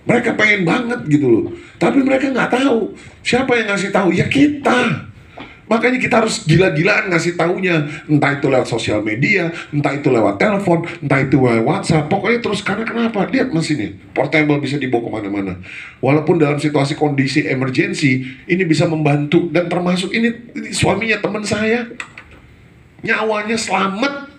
Mereka pengen banget gitu loh. Tapi mereka nggak tahu. Siapa yang ngasih tahu? Ya kita. Makanya kita harus gila-gilaan ngasih taunya. Entah itu lewat sosial media, entah itu lewat telepon, entah itu lewat WhatsApp. Pokoknya terus, karena kenapa? Lihat mesinnya, portable, bisa dibawa kemana-mana. Walaupun dalam situasi kondisi emergency, ini bisa membantu. Dan termasuk ini suaminya teman saya, nyawanya selamat.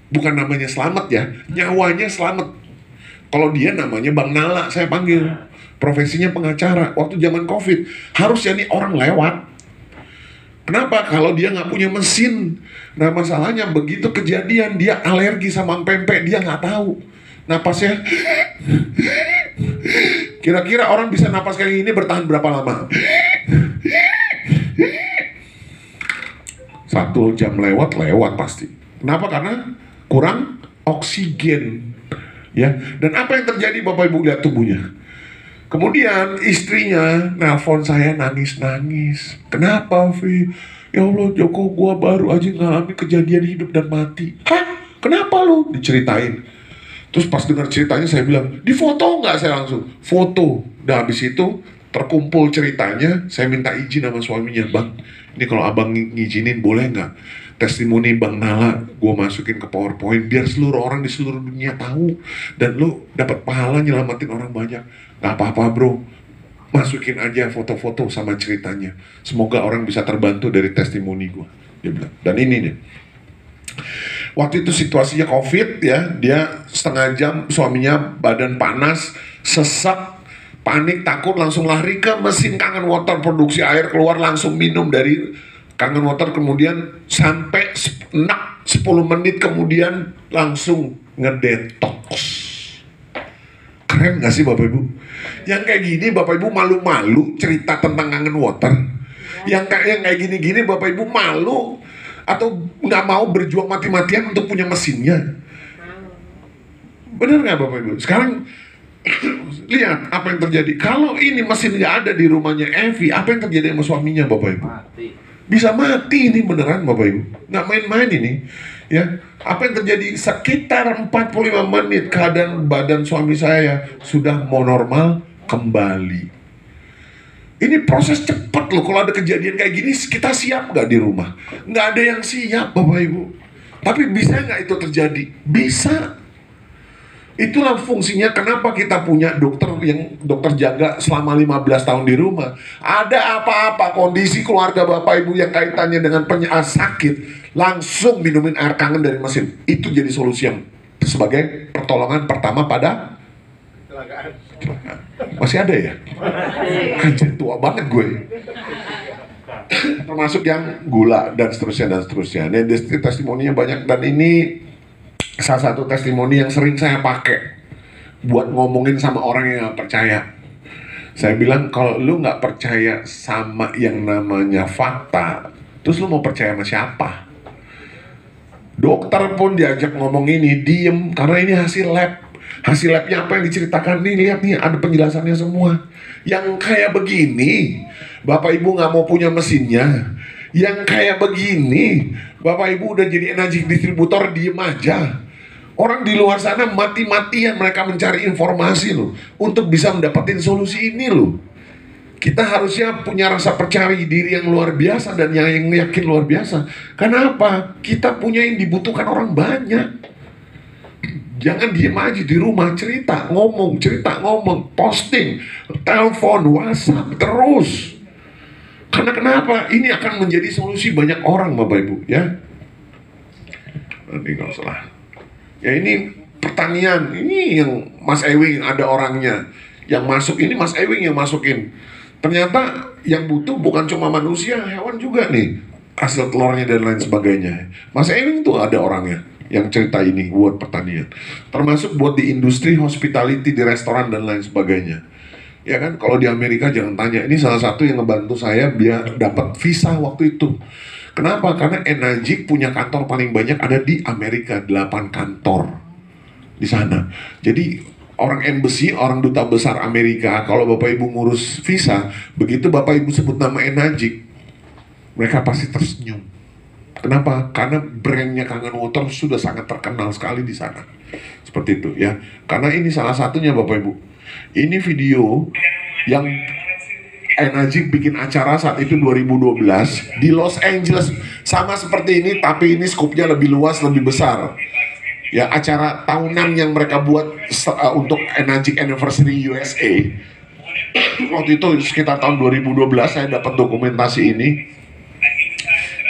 Bukan namanya selamat ya, nyawanya selamat. Kalau dia namanya Bang Nala, saya panggil. Profesinya pengacara. Waktu zaman COVID, harusnya nih orang lewat. Kenapa? Kalau dia nggak punya mesin. Nah masalahnya begitu kejadian, dia alergi sama pempek, dia nggak tahu. Napasnya, kira-kira orang bisa napas kayak gini bertahan berapa lama? 1 jam lewat pasti. Kenapa? Karena kurang oksigen. Ya. Dan apa yang terjadi Bapak Ibu, lihat tubuhnya. Kemudian istrinya nelpon saya nangis-nangis. Kenapa, Vi? Ya Allah, Joko, gua baru aja ngalamin kejadian hidup dan mati. Hah? Kenapa lu? Diceritain. Terus pas dengar ceritanya saya bilang, di foto nggak? Saya langsung foto. Dan habis itu terkumpul ceritanya, saya minta izin sama suaminya, Bang, ini kalau abang ngizinin boleh nggak? Testimoni Bang Nala gue masukin ke PowerPoint biar seluruh orang di seluruh dunia tahu, dan lu dapat pahala nyelamatin orang banyak. Gak apa-apa bro, masukin aja foto-foto sama ceritanya, semoga orang bisa terbantu dari testimoni gue, dia bilang. Dan ini nih, waktu itu situasinya COVID ya, dia setengah jam, suaminya badan panas, sesak, panik, takut, langsung lari ke mesin Kangen Water, produksi air, keluar langsung minum dari Kangen Water, kemudian sampai 10 menit kemudian langsung ngedetox. Keren gak sih Bapak Ibu? Yang kayak gini Bapak Ibu malu-malu cerita tentang Kangen Water. Yang kayak gini-gini Bapak Ibu malu atau nggak mau berjuang mati-matian untuk punya mesinnya? Bener nggak Bapak Ibu? Sekarang lihat apa yang terjadi. Kalau ini mesin nggak ada di rumahnya Evi, apa yang terjadi sama suaminya Bapak Ibu? Bisa mati ini beneran Bapak Ibu, nggak main-main ini ya. Apa yang terjadi? Sekitar 45 menit keadaan badan suami saya sudah mau normal kembali. Ini proses cepat loh. Kalau ada kejadian kayak gini, kita siap nggak di rumah? Nggak ada yang siap Bapak Ibu. Tapi bisa nggak itu terjadi? Bisa. Itulah fungsinya kenapa kita punya dokter jaga selama 15 tahun di rumah. Ada apa-apa kondisi keluarga Bapak Ibu yang kaitannya dengan sakit, langsung minumin air kangen dari mesin. Itu jadi solusi yang sebagai pertolongan pertama pada kecelakaan. Masih ada ya? Anjir, tua banget gue. Termasuk yang gula dan seterusnya. Ini testimoninya banyak, dan ini salah satu testimoni yang sering saya pakai buat ngomongin sama orang yang gak percaya. Saya bilang, kalau lu gak percaya sama yang namanya fakta, terus lu mau percaya sama siapa? Dokter pun diajak ngomong ini, diem, karena ini hasil lab. Hasil labnya apa yang diceritakan nih, lihat nih, ada penjelasannya semua. Yang kayak begini, Bapak Ibu gak mau punya mesinnya. Yang kayak begini, Bapak Ibu udah jadi energi distributor, diem aja. Orang di luar sana mati-matian mereka mencari informasi loh, untuk bisa mendapatkan solusi ini loh. Kita harusnya punya rasa percaya diri yang luar biasa dan yang yakin luar biasa. Kenapa? Kita punya yang dibutuhkan orang banyak. Jangan diem aja di rumah, cerita ngomong, posting, telepon, WhatsApp terus. Karena kenapa? Ini akan menjadi solusi banyak orang Bapak Ibu ya. Nanti nggak salah. Ya ini pertanian, ini yang Mas Ewing ada orangnya. Yang masuk ini Mas Ewing yang masukin. Ternyata yang butuh bukan cuma manusia, hewan juga nih. Hasil telurnya dan lain sebagainya. Mas Ewing tuh ada orangnya yang cerita ini buat pertanian. Termasuk buat di industri hospitality, di restoran dan lain sebagainya. Ya kan, kalau di Amerika jangan tanya. Ini salah satu yang ngebantu saya biar dapat visa waktu itu. Kenapa? Karena Enagic punya kantor paling banyak ada di Amerika, 8 kantor di sana. Jadi orang embassy, orang duta besar Amerika, kalau Bapak Ibu ngurus visa, begitu Bapak Ibu sebut nama Enagic, mereka pasti tersenyum. Kenapa? Karena brandnya Kangen Water sudah sangat terkenal sekali di sana. Seperti itu ya. Karena ini salah satunya Bapak Ibu. Ini video yang Enazik bikin acara saat itu 2012 di Los Angeles, sama seperti ini tapi ini skupnya lebih luas, lebih besar. Ya, acara tahunan yang mereka buat untuk Enazik Anniversary USA. Waktu itu sekitar tahun 2012 saya dapat dokumentasi ini.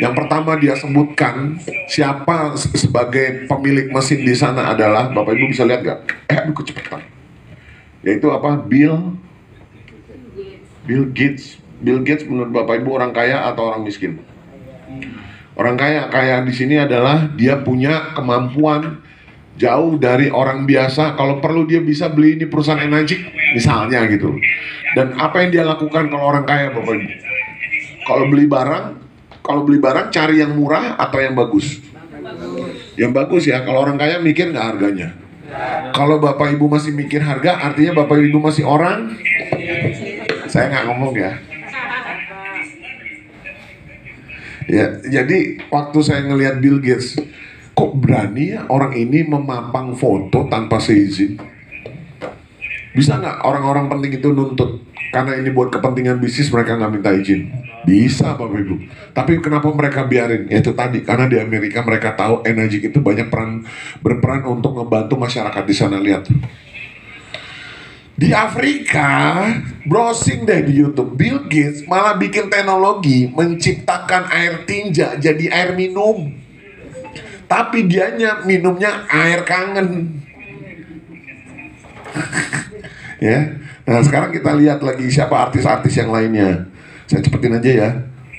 Yang pertama dia sebutkan siapa sebagai pemilik mesin di sana adalah, Bapak Ibu bisa lihat gak? Aduh kecepatan. Yaitu apa? Bill Gates. Bill Gates menurut Bapak Ibu orang kaya atau orang miskin? Orang kaya. Kaya di sini adalah dia punya kemampuan jauh dari orang biasa. Kalau perlu dia bisa beli ini perusahaan Enazik misalnya gitu. Dan apa yang dia lakukan kalau orang kaya, Bapak Ibu? Kalau beli barang cari yang murah atau yang bagus? Yang bagus ya. Kalau orang kaya mikir nggak harganya. Kalau Bapak Ibu masih mikir harga, artinya Bapak Ibu masih orang. Saya nggak ngomong ya. Ya, jadi waktu saya ngelihat Bill Gates, kok berani ya orang ini memampang foto tanpa seizin? Bisa nggak orang-orang penting itu nuntut? Karena ini buat kepentingan bisnis mereka nggak minta izin. Bisa Bapak Ibu. Tapi kenapa mereka biarin? Itu tadi, karena di Amerika mereka tahu Enazik itu banyak berperan untuk membantu masyarakat di sana. Lihat. Di Afrika, browsing deh di YouTube, Bill Gates malah bikin teknologi menciptakan air tinja jadi air minum. Tapi dianya minumnya air kangen. Ya. Nah sekarang kita lihat lagi siapa artis-artis yang lainnya. Saya cepetin aja ya.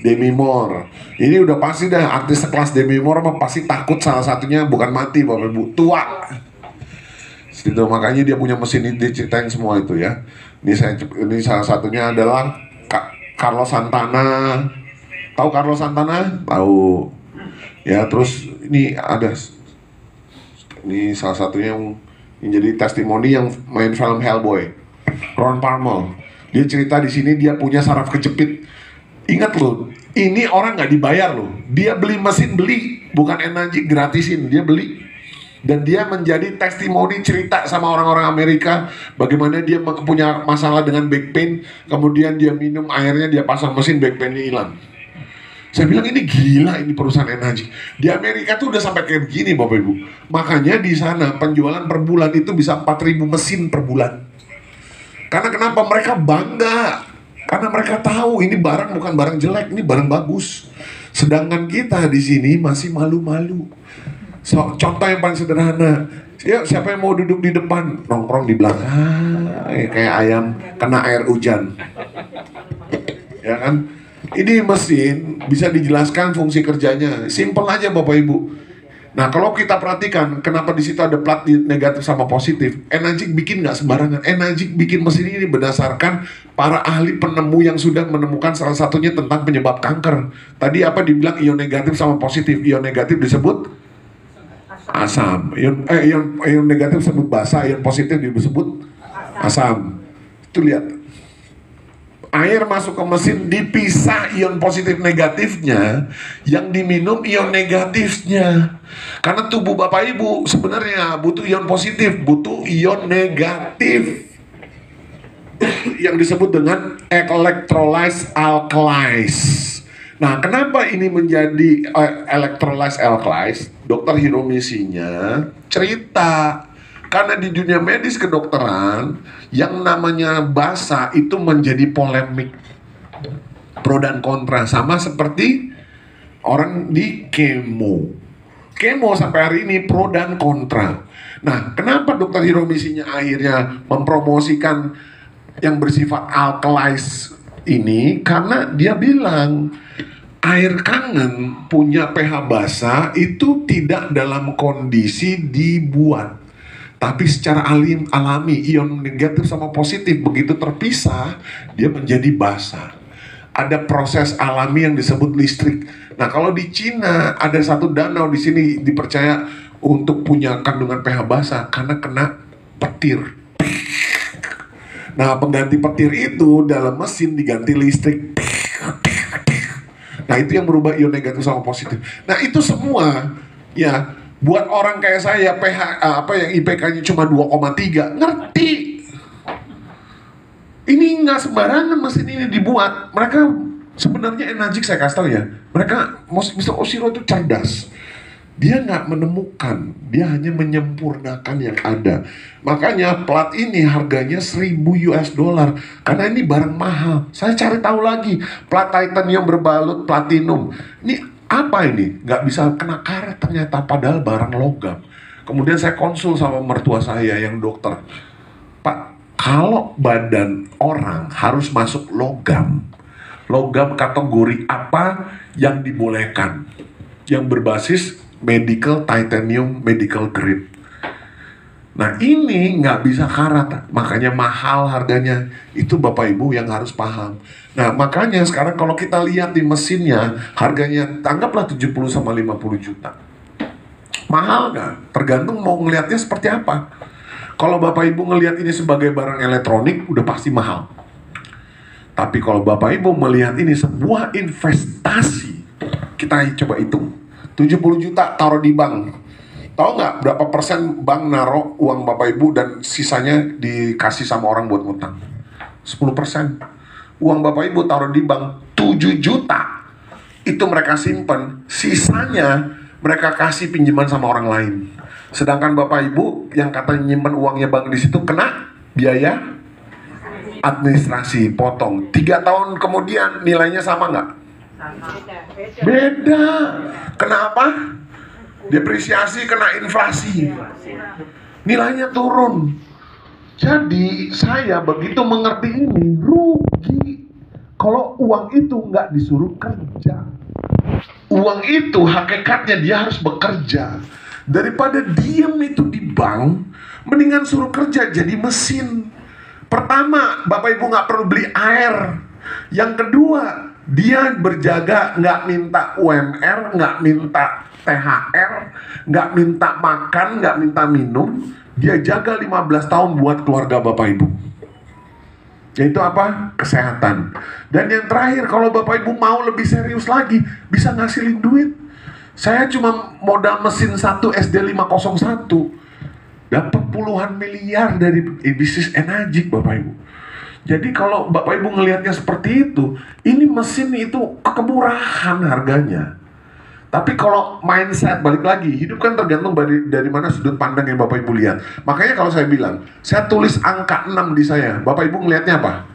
Demi Moore. Ini udah pasti dah, artis sekelas Demi Moore mah pasti takut salah satunya bukan mati Bapak Ibu, tua. Itu makanya dia punya mesin ini, diceritain semua itu ya. Ini salah satunya adalah Carlos Santana. Tahu Carlos Santana? Tahu. Ya, terus ini ada, ini salah satunya yang jadi testimoni yang main film Hellboy, Ron Palmer. Dia cerita di sini dia punya saraf kejepit. Ingat loh, ini orang nggak dibayar loh. Dia beli mesin, bukan Enazik gratisin, dia beli. Dan dia menjadi testimoni cerita sama orang-orang Amerika bagaimana dia punya masalah dengan back pain, kemudian dia minum airnya, dia pasang mesin, back painnya hilang. Saya bilang ini gila, ini perusahaan Enazik. Di Amerika tuh udah sampai kayak begini Bapak Ibu. Makanya di sana penjualan per bulan itu bisa 4.000 mesin per bulan. Karena kenapa? Mereka bangga. Karena mereka tahu ini barang bukan barang jelek, ini barang bagus. Sedangkan kita di sini masih malu-malu. Contoh yang paling sederhana, ya, siapa yang mau duduk di depan, nongkrong di belakang, kayak ayam kena air hujan, ya kan? Ini mesin bisa dijelaskan fungsi kerjanya, simple aja Bapak Ibu. Nah kalau kita perhatikan, kenapa di situ ada plat negatif sama positif? Enazik bikin nggak sembarangan. Enazik bikin mesin ini berdasarkan para ahli penemu yang sudah menemukan salah satunya tentang penyebab kanker. Tadi apa dibilang ion negatif sama positif? Ion negatif disebut asam, ion negatif disebut basa, ion positif disebut asam. Itu lihat, air masuk ke mesin dipisah ion positif negatifnya, yang diminum ion negatifnya. Karena tubuh Bapak Ibu sebenarnya butuh ion positif, butuh ion negatif yang disebut dengan electrolyte alkalis. Nah, kenapa ini menjadi electrolyte alkalis? Dokter Hiromisinya cerita, karena di dunia medis kedokteran yang namanya basa itu menjadi polemik, pro dan kontra, sama seperti orang di kemo sampai hari ini pro dan kontra. Nah, kenapa Dokter Hiromisinya akhirnya mempromosikan yang bersifat alkalis ini? Karena dia bilang air kangen punya pH basa itu tidak dalam kondisi dibuat, tapi secara alami ion negatif sama positif begitu terpisah dia menjadi basa. Ada proses alami yang disebut listrik. Nah kalau di Cina ada satu danau di sini dipercaya untuk punya kandungan pH basa karena kena petir. Nah pengganti petir itu dalam mesin diganti listrik. Nah itu yang berubah ion negatif sama positif. Nah itu semua ya buat orang kayak saya pH yang IPK-nya cuma 2,3 ngerti. nggak sembarangan mesin ini dibuat. Mereka sebenarnya Enagic, saya kasih tahu ya, mereka Mr. Oshiro itu cerdas. Dia nggak menemukan, dia hanya menyempurnakan yang ada. Makanya plat ini harganya 1.000 US dollar, karena ini barang mahal. Saya cari tahu lagi, plat titanium berbalut platinum. Ini apa ini? Nggak bisa kena karet ternyata, padahal barang logam. Kemudian saya konsul sama mertua saya yang dokter. Pak, kalau badan orang harus masuk logam, logam kategori apa yang dibolehkan? Yang berbasis medical titanium, medical grade. Nah ini nggak bisa karat, makanya mahal harganya. Itu Bapak Ibu yang harus paham. Nah makanya sekarang kalau kita lihat di mesinnya, harganya anggaplah 70 sama 50 juta. Mahal nggak? Tergantung mau ngelihatnya seperti apa. Kalau Bapak Ibu ngelihat ini sebagai barang elektronik, udah pasti mahal. Tapi kalau Bapak Ibu melihat ini sebuah investasi, kita coba hitung. 70 juta taruh di bank. Tahu nggak berapa persen bank naruh uang Bapak Ibu dan sisanya dikasih sama orang buat ngutang? 10%. Uang Bapak Ibu taruh di bank 7 juta. Itu mereka simpen. Sisanya mereka kasih pinjaman sama orang lain. Sedangkan Bapak Ibu yang katanya nyimpen uangnya bank di situ kena biaya administrasi, potong. 3 tahun kemudian nilainya sama nggak? Beda. Kenapa? Depresiasi, kena inflasi, nilainya turun. Jadi saya begitu mengerti ini, rugi kalau uang itu nggak disuruh kerja. Uang itu hakikatnya dia harus bekerja. Daripada diem itu di bank, mendingan suruh kerja jadi mesin. Pertama, Bapak Ibu nggak perlu beli air. Yang kedua, dia berjaga, nggak minta UMR, nggak minta THR, nggak minta makan, nggak minta minum. Dia jaga 15 tahun buat keluarga Bapak Ibu. Yaitu apa? Kesehatan. Dan yang terakhir, kalau Bapak Ibu mau lebih serius lagi, bisa ngasilin duit. Saya cuma modal mesin 1 SD 501, dapat puluhan miliar dari bisnis Enagic Bapak Ibu. Jadi kalau Bapak Ibu ngelihatnya seperti itu, ini mesin itu kemurahan harganya. Tapi kalau mindset, balik lagi, hidup kan tergantung dari mana sudut pandang yang Bapak Ibu lihat. Makanya kalau saya bilang, saya tulis angka 6 di saya, Bapak Ibu ngelihatnya apa?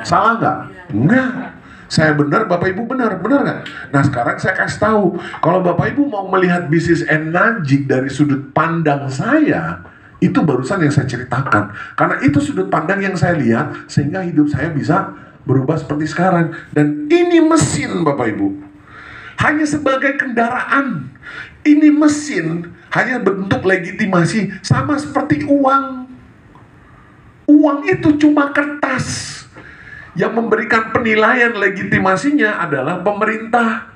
Salah nggak? Enggak. Saya benar, Bapak Ibu benar, benar nggak? Nah sekarang saya kasih tahu, kalau Bapak Ibu mau melihat bisnis Enagic dari sudut pandang saya, itu barusan yang saya ceritakan. Karena itu sudut pandang yang saya lihat, sehingga hidup saya bisa berubah seperti sekarang. Dan ini mesin Bapak Ibu, hanya sebagai kendaraan. Ini mesin hanya bentuk legitimasi, sama seperti uang. Uang itu cuma kertas. Yang memberikan penilaian legitimasinya adalah pemerintah.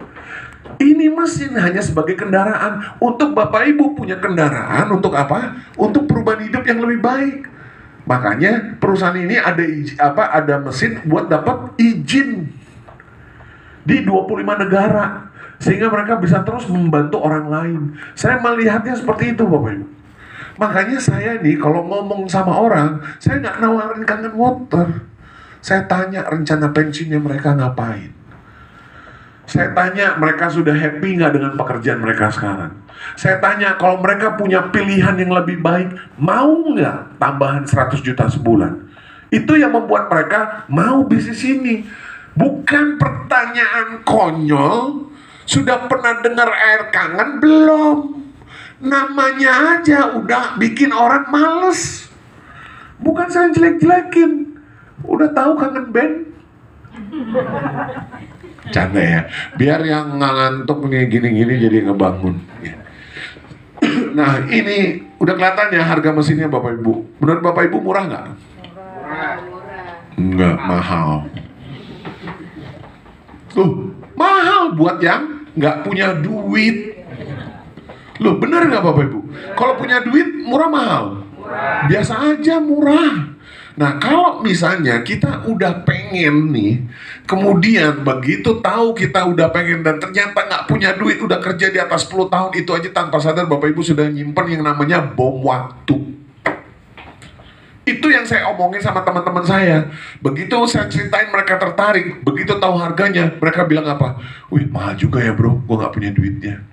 Ini mesin hanya sebagai kendaraan. Untuk Bapak Ibu punya kendaraan untuk apa? Untuk perubahan hidup yang lebih baik. Makanya perusahaan ini ada mesin buat dapat izin di 25 negara, sehingga mereka bisa terus membantu orang lain. Saya melihatnya seperti itu Bapak Ibu. Makanya saya nih kalau ngomong sama orang, saya nggak nawarin Kangen Water. Saya tanya rencana pensiunnya mereka ngapain. Saya tanya mereka sudah happy nggak dengan pekerjaan mereka sekarang. Saya tanya kalau mereka punya pilihan yang lebih baik, mau nggak tambahan 100 juta sebulan. Itu yang membuat mereka mau bisnis ini. Bukan pertanyaan konyol. Sudah pernah dengar air kangen belum? Namanya aja udah bikin orang males. Bukan saya jelek-jelekin. Udah tahu Kangen Band? Canda ya, biar yang ngantuk nih gini-gini jadi ngebangun. Nah ini udah kelihatan ya harga mesinnya Bapak Ibu. Menurut Bapak Ibu murah nggak? Nggak, mahal. Mahal buat yang nggak punya duit. Loh bener nggak Bapak Ibu? Kalau punya duit murah mahal? Biasa aja murah. Nah kalau misalnya kita udah pengen nih, kemudian begitu tahu kita udah pengen dan ternyata nggak punya duit, udah kerja di atas 10 tahun, itu aja tanpa sadar Bapak Ibu sudah nyimpen yang namanya bom waktu. Itu yang saya omongin sama teman-teman saya. Begitu saya ceritain mereka tertarik. Begitu tahu harganya, mereka bilang apa? Wih, mahal juga ya bro, gue gak punya duitnya.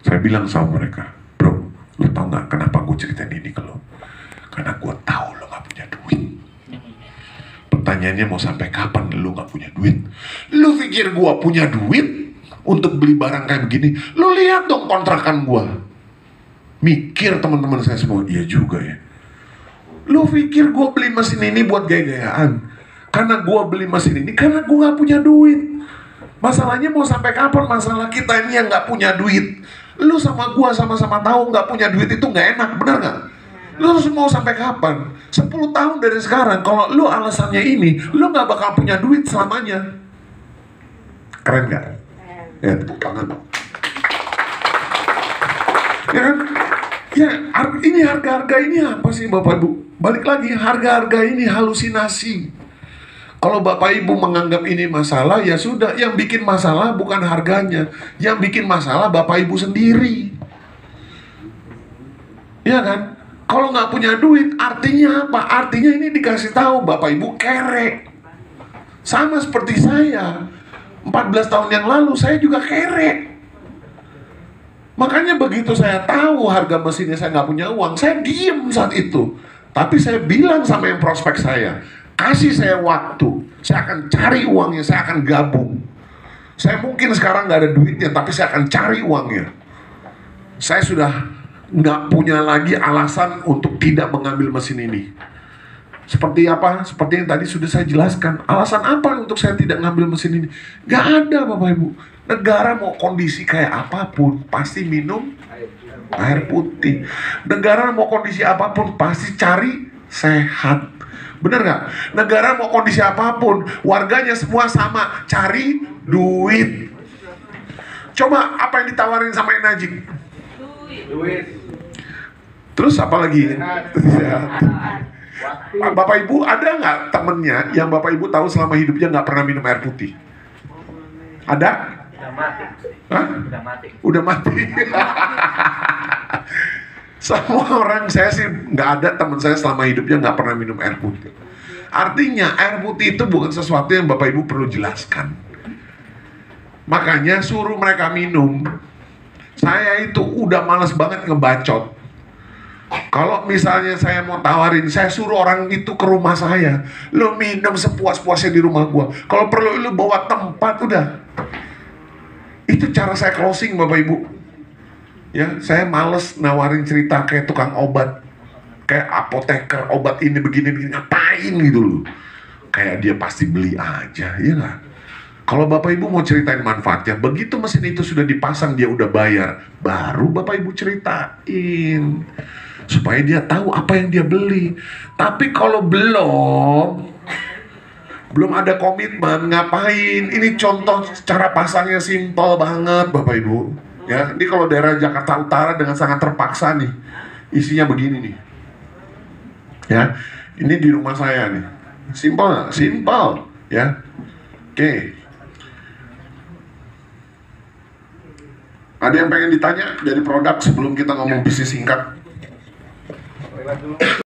Saya bilang sama mereka, bro, lo tau gak kenapa gue ceritain ini ke lo? Karena gue tahu lo gak punya duit. Pertanyaannya mau sampai kapan lo gak punya duit? Lo pikir gue punya duit untuk beli barang kayak begini? Lo lihat dong kontrakan gue. Mikir teman-teman saya semua, iya juga ya. Lu pikir gue beli mesin ini buat gaya-gayaan? Karena gue beli mesin ini karena gue gak punya duit. Masalahnya mau sampai kapan masalah kita ini yang gak punya duit? Lu sama gue sama-sama tahu gak punya duit itu gak enak, bener gak? Lu mau sampai kapan? 10 tahun dari sekarang, kalau lu alasannya ini, lu gak bakal punya duit selamanya. Keren gak? Ya, tepuk tangan. Ya kan? Ya, ini harga-harga ini apa sih Bapak Ibu? Balik lagi, harga-harga ini halusinasi. Kalau Bapak Ibu menganggap ini masalah, ya sudah. Yang bikin masalah bukan harganya. Yang bikin masalah Bapak Ibu sendiri. Ya kan? Kalau nggak punya duit, artinya apa? Artinya ini dikasih tahu Bapak Ibu kere. Sama seperti saya. 14 tahun yang lalu, saya juga kere. Makanya begitu saya tahu harga mesinnya saya nggak punya uang, saya diem saat itu. Tapi saya bilang sama yang prospek saya, kasih saya waktu, saya akan cari uangnya, saya akan gabung. Saya mungkin sekarang nggak ada duitnya, tapi saya akan cari uangnya. Saya sudah nggak punya lagi alasan untuk tidak mengambil mesin ini. Seperti apa? Seperti yang tadi sudah saya jelaskan. Alasan apa untuk saya tidak ngambil mesin ini? Nggak ada Bapak Ibu. Negara mau kondisi kayak apapun pasti minum air putih. Negara mau kondisi apapun pasti cari sehat. Bener nggak? Negara mau kondisi apapun, warganya semua sama, cari duit. Coba apa yang ditawarin sama Najib? Duit. Terus apa lagi? Sehat. Bapak Ibu ada nggak temennya yang Bapak Ibu tahu selama hidupnya nggak pernah minum air putih? Ada? Udah mati. Hah? Udah mati. Udah mati. Semua orang, saya sih nggak ada teman saya selama hidupnya nggak pernah minum air putih. Artinya air putih itu bukan sesuatu yang Bapak Ibu perlu jelaskan. Makanya suruh mereka minum. Saya itu udah malas banget ngebacot. Kalau misalnya saya mau tawarin, saya suruh orang itu ke rumah saya. Lo minum sepuas-puasnya di rumah gua. Kalau perlu lo bawa tempat, udah. Itu cara saya closing Bapak Ibu. Ya, saya males nawarin cerita kayak tukang obat, kayak apoteker, obat ini begini-begini, ngapain gitu loh. Kayak dia pasti beli aja, ya nggak? Kalau Bapak Ibu mau ceritain manfaatnya, begitu mesin itu sudah dipasang, dia udah bayar, baru Bapak Ibu ceritain. Supaya dia tahu apa yang dia beli. Tapi kalau belum ada komitmen, ngapain? Ini contoh cara pasangnya simpel banget Bapak Ibu. Ya, ini kalau daerah Jakarta Utara dengan sangat terpaksa nih. Isinya begini nih. Ya, ini di rumah saya nih. Simpel nggak? Simpel, ya. Oke. Ada yang pengen ditanya dari produk sebelum kita ngomong bisnis singkat?